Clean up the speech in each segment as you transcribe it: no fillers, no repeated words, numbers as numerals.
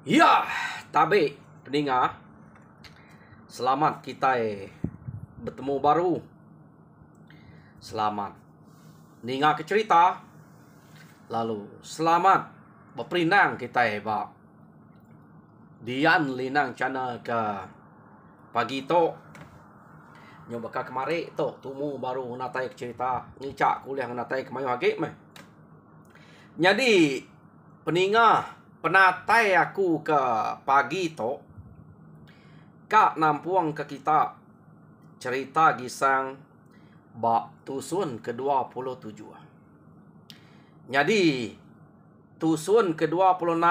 Ya, tabe peninga. Selamat kita bertemu baru. Selamat ninga ke cerita. Lalu selamat berperinang kita ba. Dian linang channel ke pagi to. Nyoba ka kemari to tumu baru natai ke cerita. Ngicak kuliah natai ke mayu hage meh. Jadi peninga penatai aku ke pagi to. Kak nampuang ke kita cerita gisang bak tusun ke-27. Jadi tusun ke-26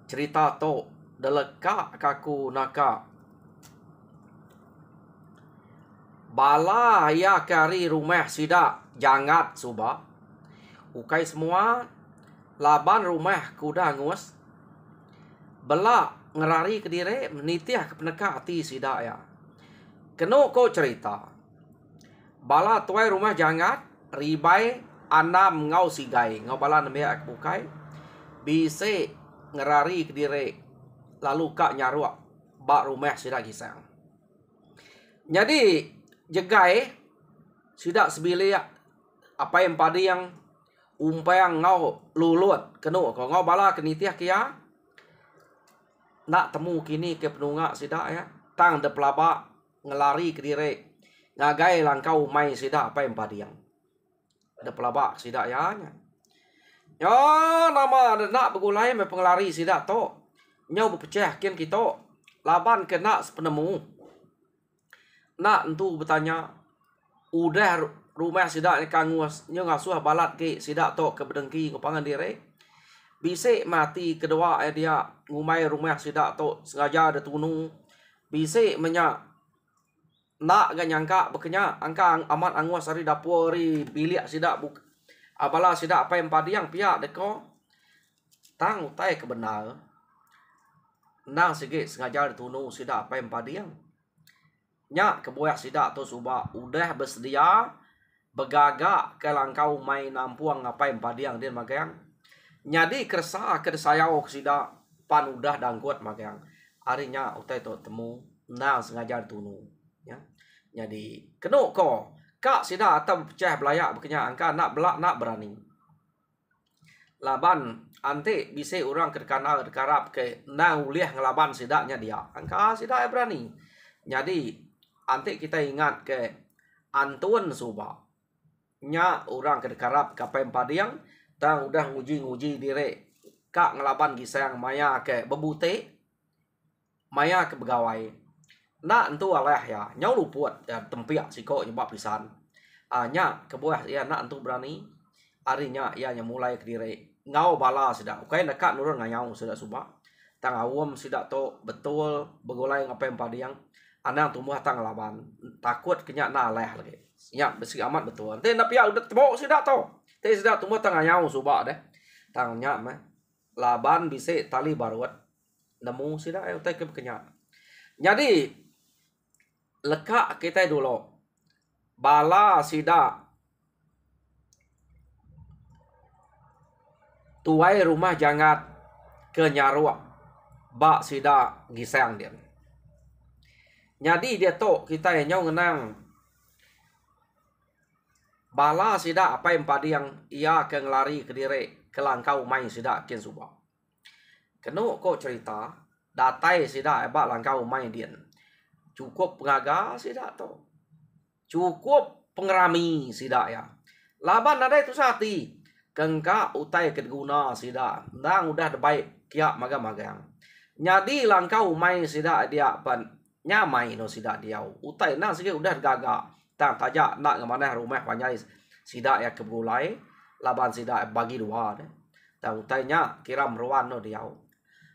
cerita to deleka kaku naka bala ya kari rumah sida jangat suba ukai semua laban rumah kuda ngus bela ngerari ke dire menitiah ke peneka hati sida ya keno ko cerita bala tuai rumah jangat ribai anam ngau sigai ngau bala nembe ak bukai bise ngerari ke dire lalu kak nyaruak bak rumah sida gisang. Jadi jegai sida sebili apa yang padi yang umpang ngau lulut keno ko ngau bala kenitiah kia nak temu kini ke penunga sida ya tang de pelaba ngelari ke dire ngagai langkau mai sida apa yang padiang de pelaba sida ya nya yo nama de nak begulai me pengelari sida to nyau berpecah kian kita laban kena sepenemu nak entu bertanya udah rumah sida ni kangus nyo ngasuh balat ke sida to ke bedengki ke pangan dire bise mati kedua dia ngumai rumah sida to sengaja ada tunu bise menya nak ganyangka bekenya angka amat angus hari dapur ri bilik sida buk abala sida apa yang padiang pihak deko tang utai kebenar nang sige sengaja ada tunu sida apa yang padiang nya kebuah sida to suba udah bersedia begagak ke langkau main nampuang apa yang padiang dia magang nyadi kersa ke sayau sida pan udah dangkuat magang harinya utai to temu nang sengaja tunu ya jadi keno ko kak sida atam pecah belayak bekenya angka nak belak nak berani laban ante bise orang kedekana dekarap ke nang uliah ngelaban sidaknya dia angka sida berani jadi ante kita ingat ke antun suba nya orang kedekarap kapem padiang tang udah nguji dire kak ngelaban gisang maya ke bebute maya ke begawai nak entu alah ya nyau luput ya tempiak siko nyebab pisan nya kebuah ya nak entu berani arinya ya nya mulai ke dire ngau bala sida ukai dekat nurun nganyau sida suba tang awam sida to betul begolai ngapem padiang anang tumbuh tang laban takut kenya na leh lagi siap besi amat betul te napia udah temo sida to te sida tumbuh tang nganyau suba deh tangnya mah laban bise tali baruat nemu sida utai ke kenya jadi leka kita dulu bala sida tuai rumah jangat ke nyaruak bak sida gisang dia jadi dia to kita yang nyau ngenang bala sida apa yang padi yang ia ke ngelari ke dire ke langkau main sida kian suba keno ko cerita datai sida bak langkau main dia cukup pengaga sida to cukup pengerami sida ya laban ada itu sati kengka utai kedguna sida ndang udah debaik kia magang-magang nyadi langkau main sida dia pan nyamai no sida dia utai nang sige udah gaga tang taja nak ngamana rumah panyai sida ya kebulai laban sida bagi dua deh tang utai nya kira meruan no dia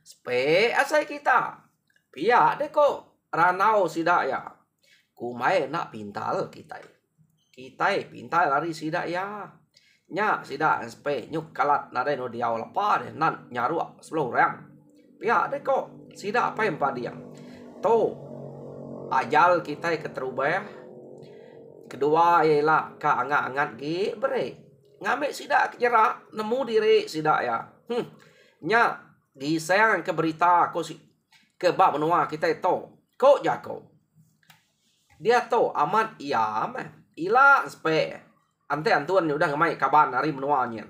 spe asai kita pia deh ko ranau sida ya kumai nak pintal kita pintal lari sida ya nya sida spe nyuk kalat nade no dia lepa deh nan nyaru sebelum rang pia deh ko sida apa yang padiang to ajal kita keterubah kedua ialah kaangat-angat ge bere ngambil sida kejera nemu diri sida ya nya gisang ke berita ko si ke bab menua kita to ko jako dia to amat iya meh ila spe ante antuan udah ngamai kaban hari menuanya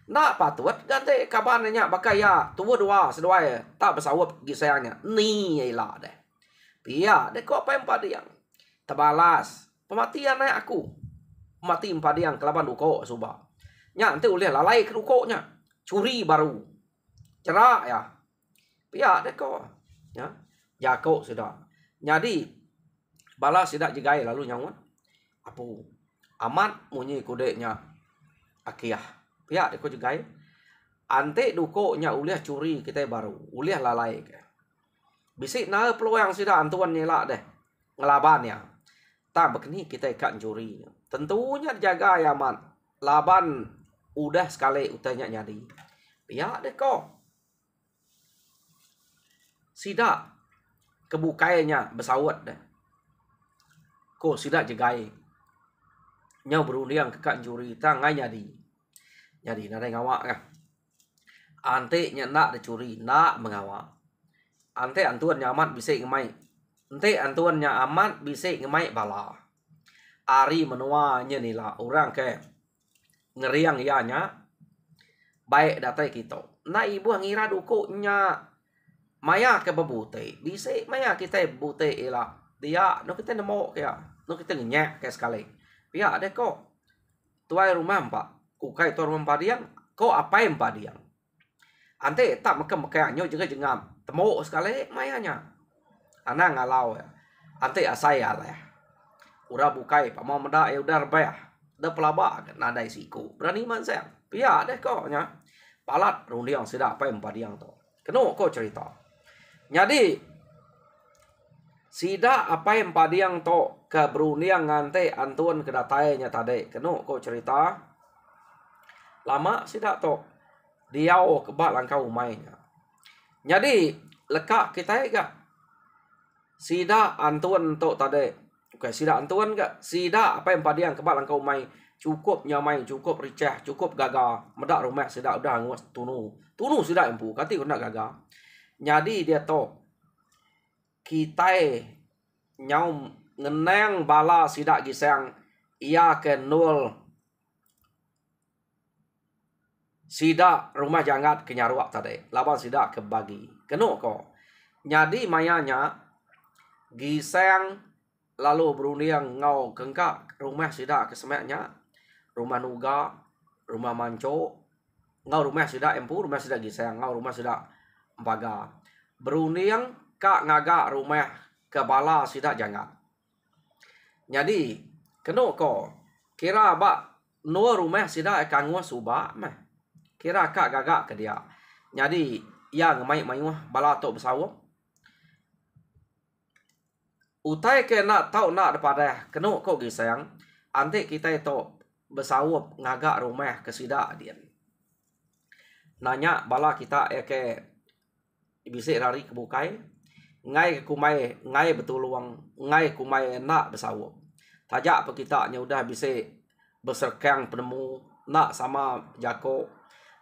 nak patut ganti kabannya bakaya tua dua sedua tak bersawap gisangnya ni ila deh pia deh ko apa yang padiang tabalas pematian naik aku mati padiang kelaban duko suba nya nanti ulih lalai ke duko nya curi baru cerak ya pia deh ko ya jako sudah jadi balas tidak jegai lalu nyawan apu amat munyi kudeknya akiah pia deh ko jegai ante duko nya ulih curi kita baru ulih lalai ke bisik na peluang sudah antuan nyela deh ngelaban ya tak begini kita ikan curi tentunya jaga ya man laban udah sekali utanya jadi pihak deh kok sidak kebukainya bersawat deh kok sidak jegai nyau berunding ke curi tangai jadi nada ngawak kan ante nya nak dicuri nak mengawak ante antuan nyaman bisa ngemai ente antuan nya amat bisa ngemai bala ari menua nya nila orang ke ngeriang ianya baik datai kita na ibu ngira duko nya maya ke bebute bisa maya kita bute ila dia no kita nemo kaya no kita nyak ke sekali pihak deh kok tuai rumah empat kukai tuai rumah padiang kok apa yang padiang ante tak mekam nyo juga jengam temo sekali mayanya anak ngalau ya ante asai lah ura bukai pa mau meda ya udah rebah da pelaba nada isiku berani man saya pia deh kok nya palat rundiang sudah apa yang padiang to keno kok cerita jadi sida apa yang padiang to ke berundiang ngante antuan kedatainya tadi keno kok cerita lama sida to diau kebak langkau mainnya jadi lekak kita gak sida antuan to tadi oke sida antuan gak sida apa yang padiang kebak langkau mai cukup nyamai cukup ricah cukup gaga medak rumah sida udah nguas tunu sida empu kati kena gaga jadi dia to kita nyau ngeneng bala sida gisang ia ke nol sida rumah jangat kenyaruak tadi laban sida kebagi keno kok jadi mayanya gisang lalu berunding ngau kengka rumah sida kesemaknya rumah nuga rumah manco ngau rumah sida empu rumah sida gisang ngau rumah sida empaga berunding kak ngaga rumah kebala sida jangat jadi keno kok kira bak no rumah sida kangwa suba meh kira kak gagak ke dia jadi yang mai bala tok bersawap utai ke nak tau nak daripada keno kok gisang ante kita itu bersawap ngagak rumah ke sida dia nanya bala kita ke bisa lari ke bukai ngai kumai ngai betul luang ngai kumai nak bersawap tajak apa kita nya udah bisa berserkang penemu nak sama jako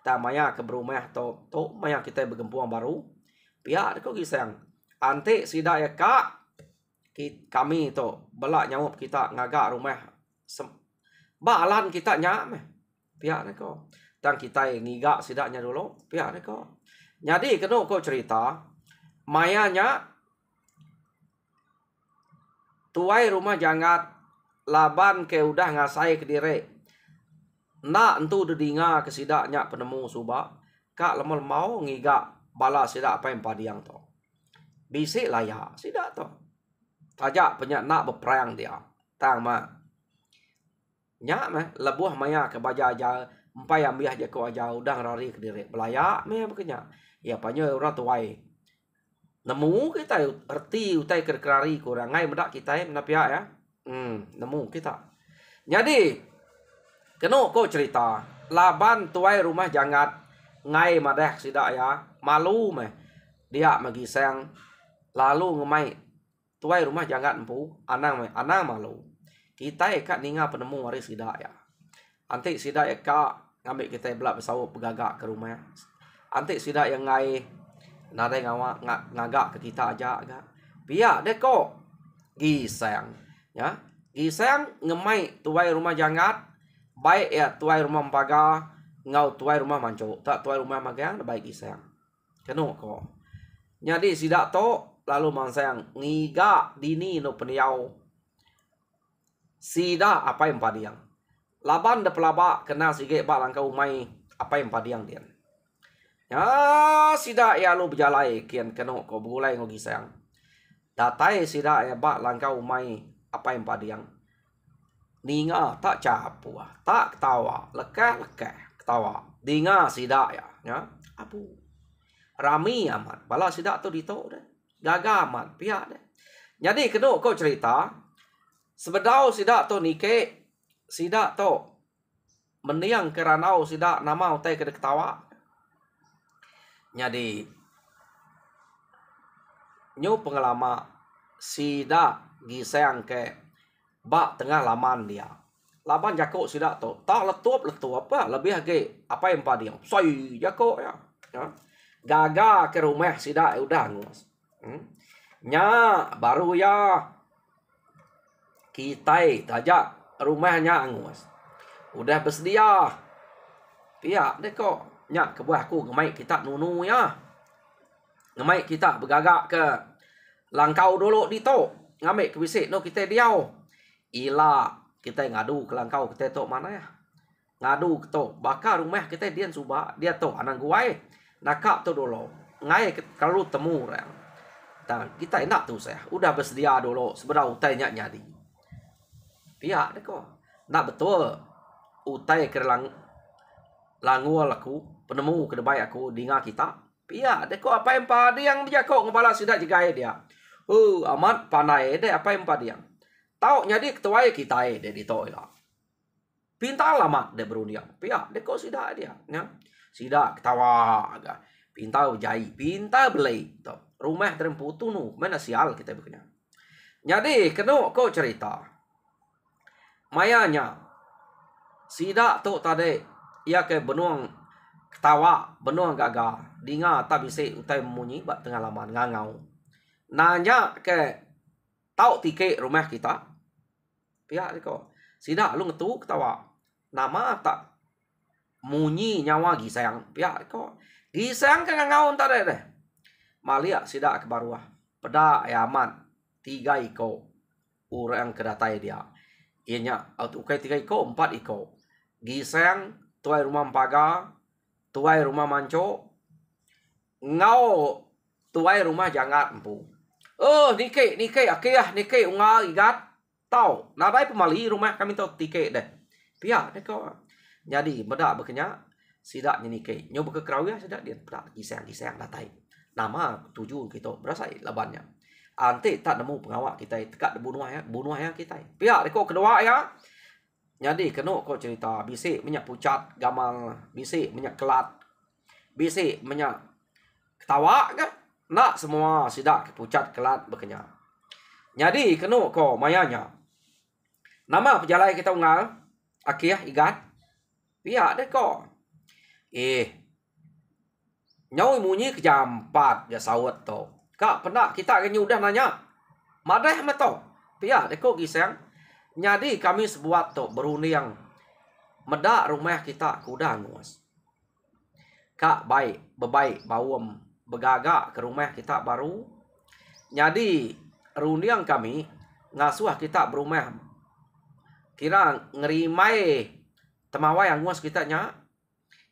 ta maya ke berumah to maya kita bergempuang baru pihak kok gisang ante sida ya kak kami itu belak nyawap kita ngagak rumah balan kita nyam pihak neko dan kita ngigak sidaknya dulu pihak neko jadi keno kok cerita mayanya tuai rumah jangat laban ke udah ngasai ke dire nak entu dedinga ke sidaknya penemu suba kak lemel mau ngigak bala sidak apa yang padiang to bisik layak sidak to tajak penyak nak berperang dia tang ma nyak mah lebuh maya ke baja aja empai ambiah je ko aja udah rari ke dire belayak me bekenya ya panyo orang tuai nemu kita erti utai kerkerari kurang ngai medak kita menapia ya nemu kita jadi keno ko cerita laban tuai rumah jangat ngai madah sidak ya malu meh dia magisang lalu ngemai tuai rumah jangan empu anang malu kita eka ninga penemu waris sida ya anti sida eka ngambil kita belak bersawap begagak ke rumah Ante sida yang ngai nadai ngagak ke kita aja agak. Pihak deko gisang ya. Gisang ngemai tuai rumah jangat baik ya tuai rumah paga ngau tuai rumah manco tak tuai rumah magang baik gisang. Keno ko. Jadi sida to lalu mangsang ngiga dini no peniau. Sida apa yang padiang. Laban de pelaba kena sige ba langkau mai apa yang padiang dia. Ya sida ya lu berjalai kian keno ko bulai ngogi sayang. Datai sida ya ba langkau mai apa yang padiang. Ninga tak capua, tak ketawa, lekeh ketawa. Dinga sida ya. Abu. Rami amat. Bala sida tu dito deh. Gaga amat pihak deh. Jadi keno ko cerita sebedau sida tu nike sida tu meniang keranau sida nama utai kena ketawa. Jadi nyu pengalaman sida gisang ke bak tengah laman dia. Laban jako sida tu tak letup apa lebih lagi apa yang padiang. Soi jako ya. Gaga ke rumah sida udah ngus. Nya baru ya kita tajak rumahnya angus. Udah bersedia. Pihak deh kok. Nyak ke buah aku ngemai kita nunu ya. Ngemai kita bergagak ke langkau dulu dito. Ngambil ke bisik no kita diau. Ila kita ngadu ke langkau kita to mana ya. Ngadu ke to. Bakar rumah kita dia subah. Dia to anak guai. Nakak to dulu. Ngai kalau temu orang. Dan kita enak tu saya. Udah bersedia dulu. Sebenarnya utai nyak nyadi. Pihak deh kok. Nak betul. Utai ke langua aku. Penemu kedebai aku dengar kita. Pia, deko apa yang padiang dia kok ngepala sidak jigai dia. Amat pandai deh apa yang padiang. Tahu jadi ketua kita deh di to lah. Pintar lama deh berundiang. Pia, deko sidak dia, ya. Sidak ketawa agak. Pintar jai, pintar beli. Rumah teremputu nu, mana sial kita bekerja. Jadi kena kok cerita. Mayanya sidak tu tadi ia ke benuang ketawa, benuang gagal. Dinga tak bisa utai munyi bak tengah laman ngangau. Nanya ke tahu tiket rumah kita. Pihak deko. Sida lu ngetu ketawa. Nama tak munyi nyawa gisang. Pihak deko. Gisang ke ngangau entar deh. Malia sida ke baruah. Peda ayaman 3 iko. Orang kedatai dia. Ianya auto kai 3 iko 4 iko. Gisang tuai rumah paga, tuai rumah manco, ngau tuai rumah jangat empu. Nike akia nike unga igat tau. Nadai pemali rumah kami tau tike deh. Pia deh kau. Jadi bedak bekenya sidak nike. Nyoba ke kerau ya sidak dia bedak gisang datai. Nama tuju kita berasa labannya. Ante tak nemu pengawak kita tekat bunuh ya kita. Pia deh kau kedua ya. Jadi kena kau cerita bisik minyak pucat gamal, bisik minyak kelat, bisik minyak ketawa kan? Nak semua sidak pucat kelat berkenya. Jadi kena kau mayanya. Nama pejalai kita ungal, akhir igat. Pihak deh kau. Nyau munyi ke jam 4 ya sawat tu. Kak pernah kita kan udah nanya. Madeh meto. Pihak deh kau gisang. Jadi kami sebuat tu berunding medak rumah kita kuda nguas. Kak baik, bebaik, bawam, begagak ke rumah kita baru. Jadi rundiang kami ngasuh kita berumah. Kira ngerimai temawai yang nguas kita nya.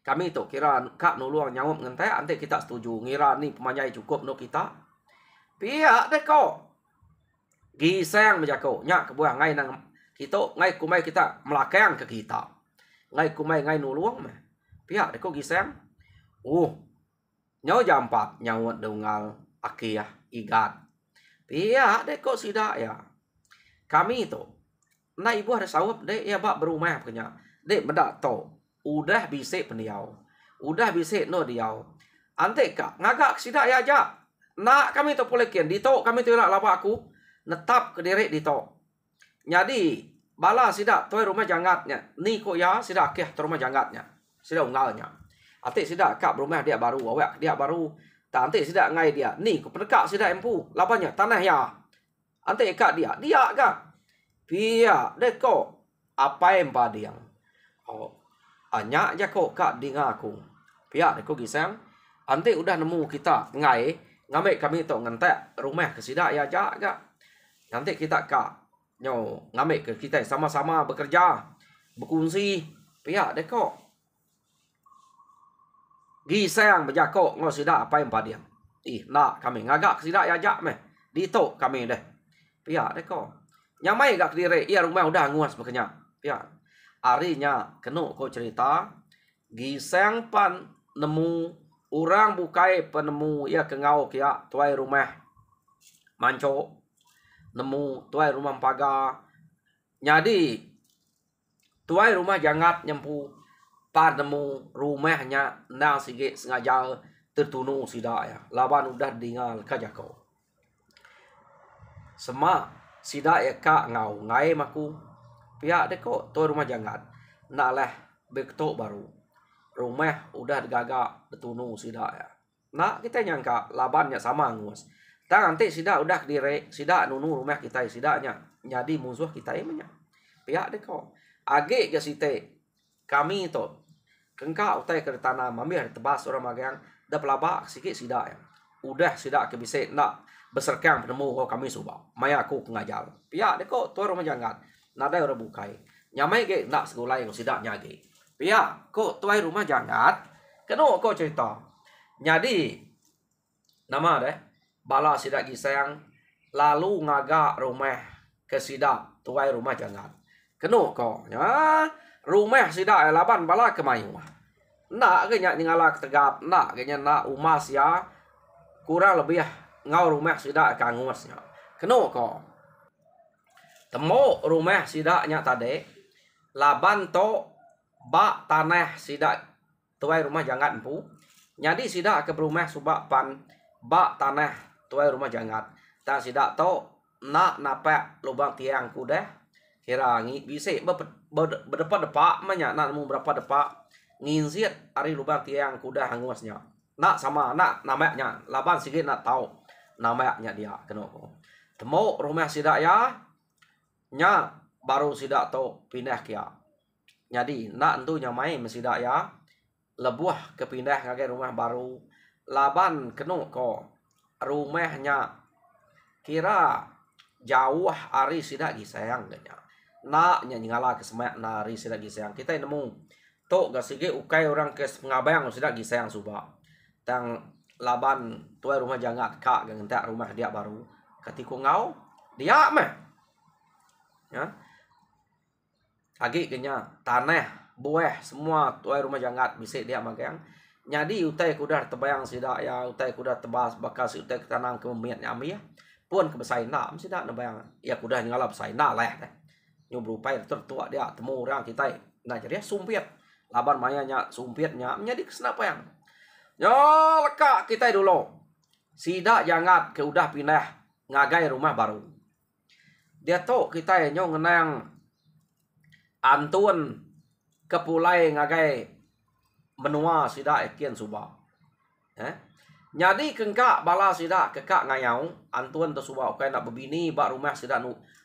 Kami tu kira kak nuluang nyawap ngentai ante kita setuju ngira ni pemanyai cukup no kita. Pihak deh kau. Gisang menjako nyak kebuah ngai nang kita ngai kumai kita melakang ke kita. Ngai kumai ngai nuluang mah. Pihak deko gisang. Nyau jam 4 nyawat dungal akia igat. Pihak deko sida ya. Kami tu na ibu ada sawap dek ya bak berumah punya. Dek medak to. Udah bisik pendiau. Udah bisik no diau. Ante kak ngagak sida ya aja. Nak kami tu boleh kian dito kami tu nak lapa aku netap ke diri dito. Jadi bala sida tuai rumah jangatnya. Ni ko ya sida akeh tu rumah jangatnya. Sida ungalnya. Ate sida kak rumah dia baru, awak dia baru. Tak ante sida ngai dia. Ni ku pedekak sida empu. Lapanya tanah ya. Ante kak dia kak. Pia deko apa yang padiang. Oh, anya aja kok kak di ngaku. Pia deko gisang. Ante udah nemu kita ngai ngame kami to ngantek rumah ke sida ya ja kak. Nanti kita kak nyo ngame ke kita sama-sama bekerja, berkongsi. Pia deko gisang berjakok ngo sida apa yang padiang. Nak kami ngagak sida ya jak meh. Ditok kami deh. Pia deko. Nyamai gak kediri, iya rumah udah nguas makanya. Pia. Arinya kenu ko cerita gisang pan nemu orang bukai penemu ya kengau kia tuai rumah manco nemu tuai rumah paga. Jadi tuai rumah jangat nyempu pan nemu rumahnya nang sige sengaja tertunu sida ya. Laban udah dingal kajako. Sema sida ya kak ngau ngai maku. Pihak deko tuai rumah jangat. Nak lah bekto baru. Rumah udah digagak tertunu sida ya. Nak kita nyangka labannya sama ngus. Tak nanti sida udah kediri sida nunu rumah kita sidanya. Jadi musuh kita emangnya. Pihak deko. Age ke site kami to kengka utai ke tanah mamir tebas orang magang dah pelabak sikit sida ya. Udah sida ke bisa nak beserkang penemu kau kami subah. Maya aku ngajar. Pihak deko tuai rumah jangat. Nada orang bukai. Nyamai ke nak sekolah yang sida nyagi. Pihak kok tuai rumah jangat. Keno kau cerita. Jadi nama deh bala sida gisang lalu ngagak rumah ke sida tuai rumah jangat. Keno kau ya rumah sida laban bala kemayu. Nak ke nyak nyala tegap, nak ke nak umas ya kurang lebih ngau rumah sida kangusnya. Keno kau. Temu rumah sida nyak tadi laban to bak tanah sida tuai rumah jangat empu. Jadi sida ke rumah subak pan bak tanah tuai rumah jangat. Tak sida to nak napak lubang tiang kuda. Kira ngi bisa berdepak-depak banyak nak nemu berapa depak nginziat ari lubang tiang kuda hangusnya. Nak sama nak namanya laban sikit nak tahu namanya dia kenapa. Temu rumah sida ya nya baru sida to pindah kia. Jadi nak entu nyamai mesida ya lebuah kepindah ngage rumah baru laban kenu ko rumahnya kira jauh ari sida gisayang ganya. Nak nyingala ke semak nari sida gisayang. Kita nemu tok gasige ukai orang ke pengabayang sida gisayang suba. Tang laban tuai rumah jangat kak gentak rumah dia baru. Ketika ngau dia meh. Ya. Agi kenya tanah buah semua tuai rumah jangat bisa dia magang. Jadi utai kuda terbayang sida ya utai kuda tebas bakal si utai tanam ke miat nyami ya. Pun ke besai nak sida nabayang. Ya kuda ngalap besai nak leh deh. Nyo berupai tertua dia temu orang kita. Nah jadi sumpit. Laban mayanya sumpitnya menjadi kesenapa yang. Yo lekak kita dulu. Sida jangat ke udah pindah ngagai rumah baru. Dia to kita nyo ngenang antun kepulai ngagai menua sida ekian suba. Jadi kengkak bala sida kekak ngayau antun tu suba okay nak berbini bak rumah sida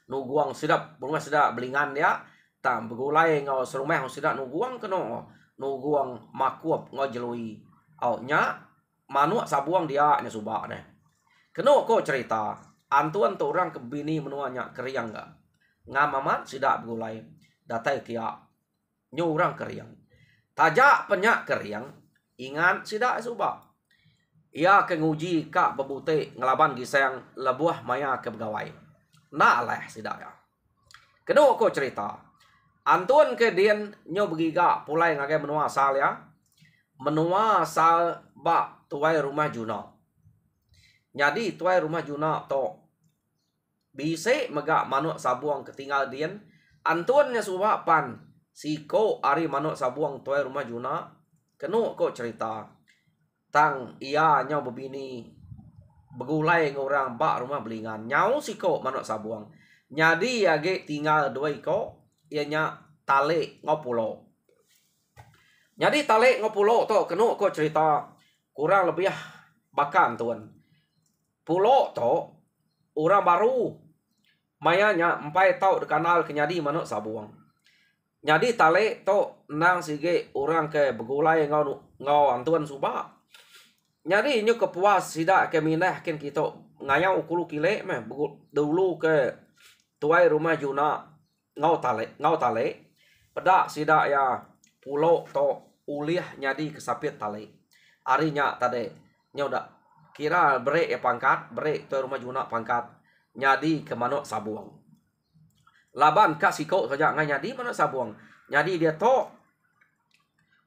nuguang sida rumah sida belingan dia tam begulai ngau serumah sida nuguang keno nuguang makuap ngau jelui. Au nya manuak sabuang dia nya suba deh. Keno ko cerita antun tu orang kebini menuanya keriang enggak. Ngamamat sida begulai datai kia nyu orang keriang. Tajak penyak keriang ingat sida suba. Ia ke nguji kak bebute ngelaban gisang lebuah maya ke pegawai. Nak leh sida ya. Kedua ko cerita. Antun ke dian nyo begiga pulai ngagai menua sal ya. Menua sal bak tuai rumah juna. Jadi tuai rumah juna to bise megak manuk sabuang ketinggal dian. Antunnya suba pan siko ari manuk sabuang tuai rumah juna. Kenu ko cerita. Tang ia nyo bebini begulai ngorang bak rumah belingan nyau siko manuk sabuang. Jadi age tinggal dua iko ianya tale ngopulo. Jadi talik ngopulo to kenu ko cerita kurang lebih bahkan tuan. Pulo to orang baru mayanya 4 tahun dikenal kenyadi manuk sabuang. Jadi talik to nang sige orang ke begulai ngau antuan subak. Jadi nyu kepuas sida ke minah ken kita ngayau kulu kile meh dulu ke tuai rumah Juna ngau tale pada sida ya pulau to uliah nyadi kesapit tale arinya tade nyoda kira bere ya pangkat bere tuai rumah Juna pangkat nyadi ke manuk sabuang laban kak siko saja ngai nyadi manuk sabuang nyadi dia to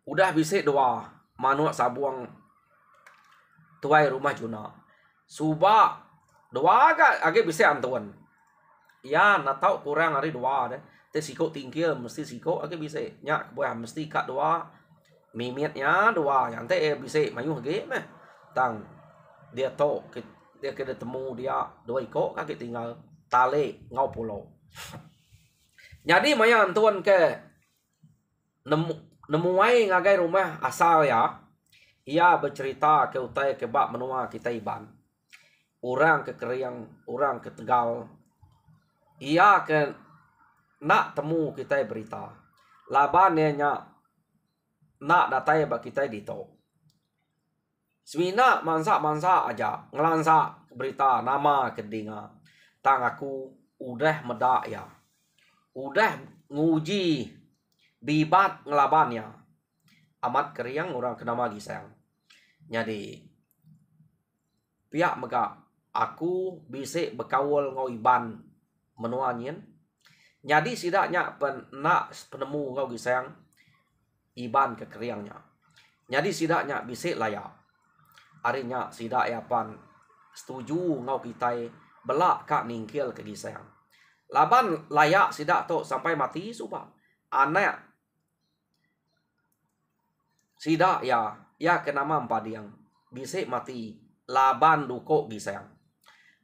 udah bisa dua manuk sabuang tuai rumah Juna suba dua agak bisa antuan ya na tau kurang hari dua deh te siko tingkil mesti siko agak bisa nya buah mesti kak dua mimitnya dua yang te bisa mayu ge meh tang dia to dia kena temu dia dua iko kaki tinggal tale ngau pulau jadi maya antuan ke nemuai ngagai rumah asal ya ia bercerita ke utai ke bak menua kita iban orang ke Keriang orang ke Tegal ia ke nak temu kita berita laban nya nak datai bak kita dito semina mansa aja ngelansa berita nama kedinga tang aku udah medak ya udah nguji bibat ngelabannya amat Keriang orang kenama gisang jadi pihak mega aku bisa berkawal ngau iban menuanyin jadi sidaknya nak penemu ngau gisang iban ke Keriangnya jadi sidaknya bisa layak arinya sidak yapan setuju ngau kitai belak kak ningkil ke gisang laban layak sidak to sampai mati subah anak sidak ya kenama empadiang bisa mati laban duko gisang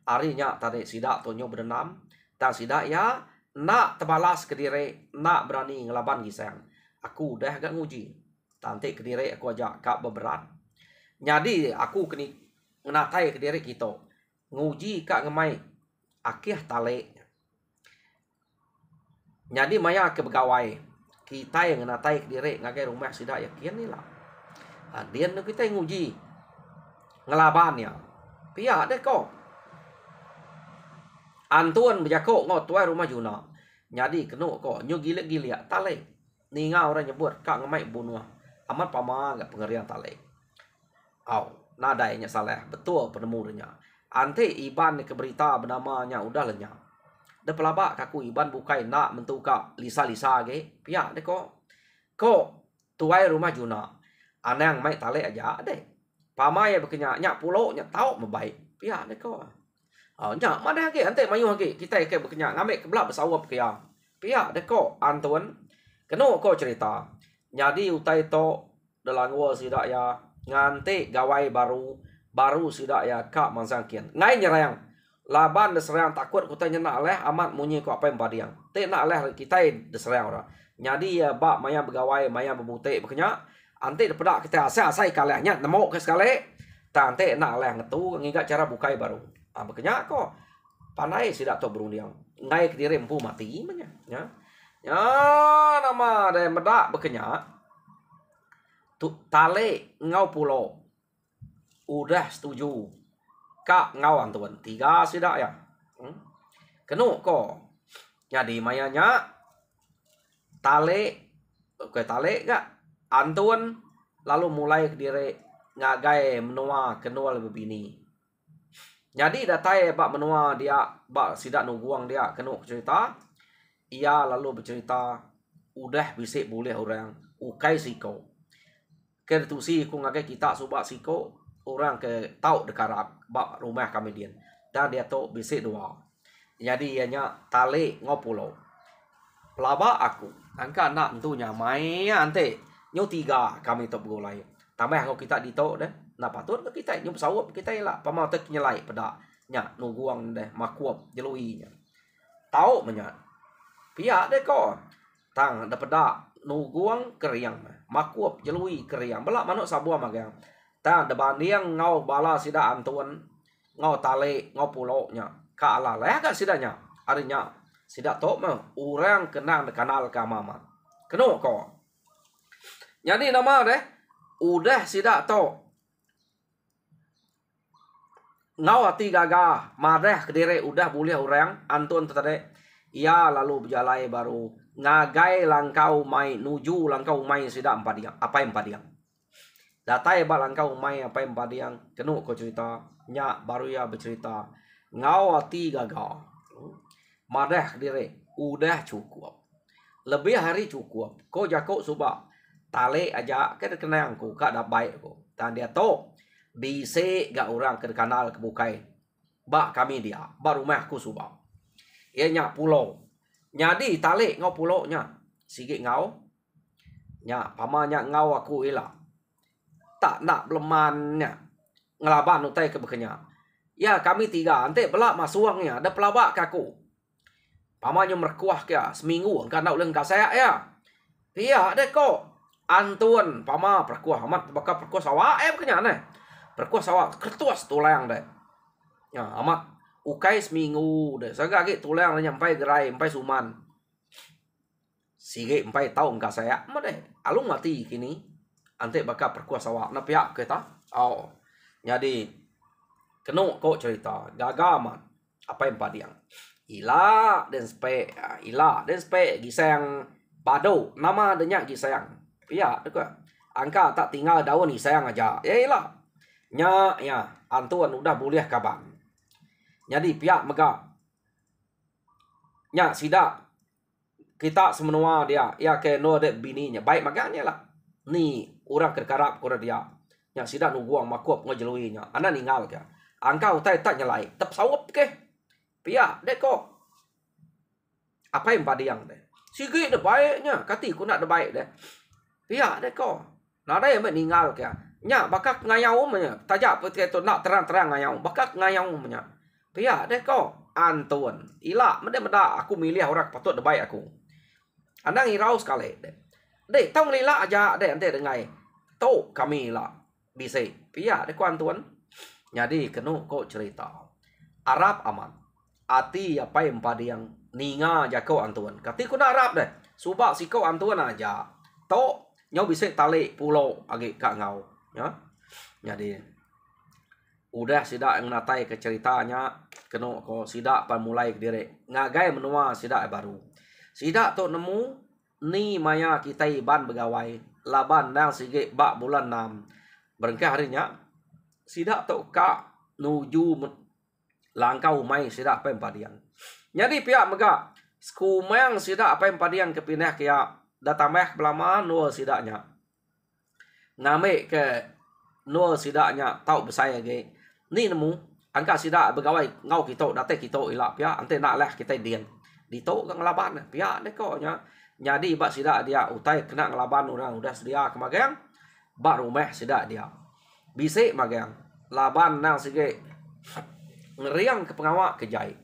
arinya tadi sidak tonyo berenam dan sidak ya nak tebalas ke diri nak berani ngelaban gisang aku udah agak nguji tanti ke diri aku ajak kak beberat jadi aku kini ngenakai ke diri kita nguji kak ngemai akhir tale jadi maya ke begawai kita yang ngenatai ke diri ngagai rumah sidak yakin ni lah adian kita yang nguji ngelabannya pihak deh kok antuan bejako ngot tuai rumah Juna jadi kenu kok nyu gile tale ninga orang nyebut kak ngemai bunuh amat pama gak pengerian tale nadainya salah betul penemunya ante iban ke berita bernamanya udah lenyap de pelabak kaku iban bukai nak mentuka lisa ge pihak deh kok tuai rumah Juna anang mai tale aja deh pama ya bekenya nyak pulau nyak tau membaik pihak deh kok nyak mana ke ante mayu ke kita ke bekenya ngamek ke belak bersawap ke ya pihak deh kok antuan keno kok cerita jadi utai to dalam gua sidak ya ngante gawai baru sidak ya kak mansangkian ngai nyerang laban deserang takut kutai nak leh amat munyi ko apa yang padiang te nak leh kita deserang ora jadi ya bak maya begawai maya bebute bekenya ante depada kita asai kalehnya nemu ke sekali tante nak leh ngetu ngigat cara bukai baru bekenya kok pandai sidak to berundiang ngai ke diri empu mati manya ya nama ada medak bekenya tale ngau pulau udah setuju kak ngau antuan 3 sidak ya kenu kok jadi mayanya tale gak antuan lalu mulai ke diri ngagai menua kenua lebih bini jadi datai bak menua dia bak sidak nuguang dia kenu cerita ia lalu bercerita udah bisa boleh orang ukai siko ketusi ku ngagai kita subak siko orang ke tau dekarap bak rumah kami dia dan dia to bisa dua jadi ianya tale ngopulo pelaba aku angka nak tentunya mai ante nyo 3 kami to begolai tambah ngau kita dito deh nah patut ke kita nyo sawap kita lah pama tek nyelai pada nya nuguang deh makuap jeluinya tau menya pihak deh kok tang dapeda nuguang keriang makuap jelui keriang belak manuk sabua magang ta deban diang ngau bala sida antuan ngau tale ngau pulau nya ka ala leh ka sidanya arinya sida tok mah urang kenang de kanal ka mama keno ko jadi nama deh udah sida tok ngau hati gagah madeh kedire udah boleh orang antun tadi ia lalu berjalai baru ngagai langkau mai nuju langkau mai sida empadiang apa empadiang datai ba langkau mai apa empadiang kenu ko cerita nya baru ya bercerita ngau hati gagah madeh kedire udah cukup lebih hari cukup ko jako suba tale aja ke kenang ku ka da baik ko dan dia to bise ga orang ke kanal kebukai ba kami dia baru mah ku suba ianya pulau jadi tale ngau pulau nya sigi ngau nya pamanya ngau aku ila tak nak belemannya ngelaban utai ke bekenya ya kami tiga ante belak masuangnya ada pelabak kaku pamanya merkuah kya seminggu kan nak uleng ka saya ya iya deh kok antun pama perkuah amat bakal perkuah sawah bekenya ne perkuah sawah kertuas tulang deh ya amat ukai seminggu deh sagagi tulang nyampai gerai sampai suman sige sampai tahun ka saya mah deh alung mati kini ante bakal perkuah sawah na pihak kita oh jadi keno kok cerita gagaman apa yang padiang ila dan spe gisang pado nama adanya gisang pihak dekat angka tak tinggal daun gisang aja ya ilah nya ya antuan udah boleh kaban jadi pihak mega nya sida kita semenua dia ya ke no de bininya baik makanya lah ni orang kerkarap kora dia nya sida nuguang makuap ngejeluinya ana ninggal ke angka utai tak nyelai tep sawap ke pihak dek kok apa yang padiang deh sigi de baiknya kati ku nak de baik deh pihak dek kok nada yang meninggal ke nya bakak ngayau nya tajak pete tu nak terang-terang ngayau bakak ngayau nya pihak deh kok antun ila meda aku milih orang patut de baik aku andang irau sekali deh tong lila aja deh ante dengai to kami lah bisa pihak deh kok antun jadi kenu kok cerita Arab aman ati apa yang padiang ninga jako antun kati ku nak Arab deh subak sikau antun aja to nyau bisa tali pulau agi kak ngau ya jadi udah sida yang natai ke ceritanya keno ko sida pan mulai ke dire ngagai menua sida baru sida to nemu ni maya kita ban begawai laban nang sige bak bulan 6 berengkah harinya sida to ka nuju langkau mai sida apa padiang jadi pihak mega skumang sida apa padiang kepindah kia datameh belama nual sidaknya ngame ke nual sidaknya tau besaya ge ni nemu angka sidak begawai ngau kita date kita ila pia ante nak lah kita dian dito kang laban pia de ko nya jadi bak sidak dia utai kena ngelaban orang udah sedia kemagang bak rumah sidak dia bise magang laban nang sige ngeriang ke pengawak kejai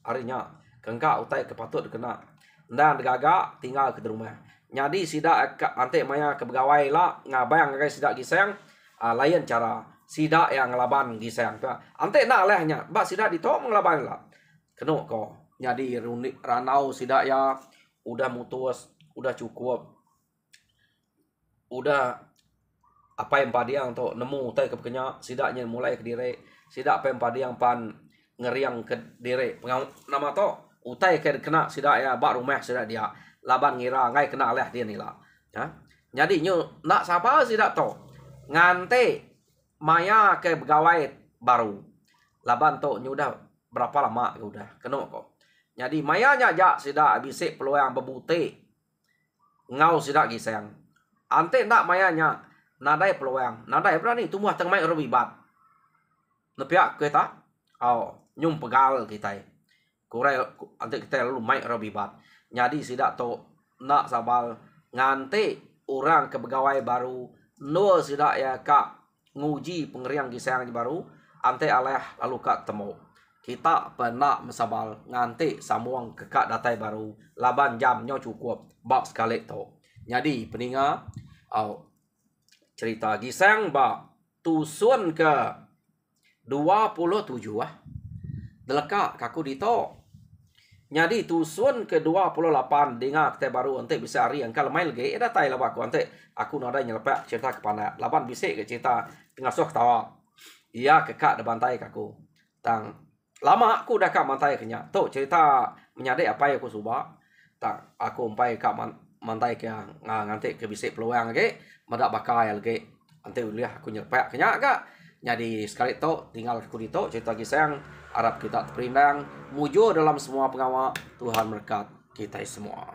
harinya kengka utai kepatut kena dan gaga tinggal ke rumah jadi sidak ante maya ke begawai lah ngabang guys sidak giseng lain cara sidak yang ngelaban giseng ante nak lehnya bak sidak ditok ngelaban lah keno ko jadi ranau sidak ya udah mutus udah cukup udah apa yang padiang untuk nemu utai ke kenya sidaknya mulai ke dire sidak apa yang padiang pan ngeriang ke dire nama to utai ke kena sidak ya bak rumah sidak dia laban ngira ngai kena leh dia ni lah ya jadi nyu nak siapa sidak to ngante maya ke pegawai baru laban to nyu udah berapa lama udah kena kok jadi mayanya aja sidak bisik peluang bebute ngau sidak giseng ante nak mayanya nadai peluang nadai berani tumbuh tengmai robibat nepiak kita nyum pegal kita kurai ante kita lalu mai robibat jadi sidak to nak sabal ngante orang ke pegawai baru no sidak ya kak nguji pengeriang giseng baru ante aleh lalu kak temu kita pernah mesabal nganti samuang kekak datai baru 8 jamnya cukup bab sekali tu. Jadi peninga cerita gisang bab tusun ke 27 delekak kaku dito. Jadi tusun ke 28 dengar kita baru ante bisa hari yang kalau main lagi datai lah aku ante aku nada nyelepak cerita kepada 8 bisik ke cerita tengah sok tawa. Iya kekak depan tai kaku. Tang lama aku dah kak mantai kenya. Tu cerita menyadek apa yang aku suba. Tang aku umpai kak mantai ke nganti ke bisik peluang lagi. Madak bakai lagi. Nanti uliah aku nyelepak kenya kak. Jadi sekali tu tinggal aku dito cerita kisah harap kita terperinang mujur dalam semua pengawal. Tuhan berkat kita semua.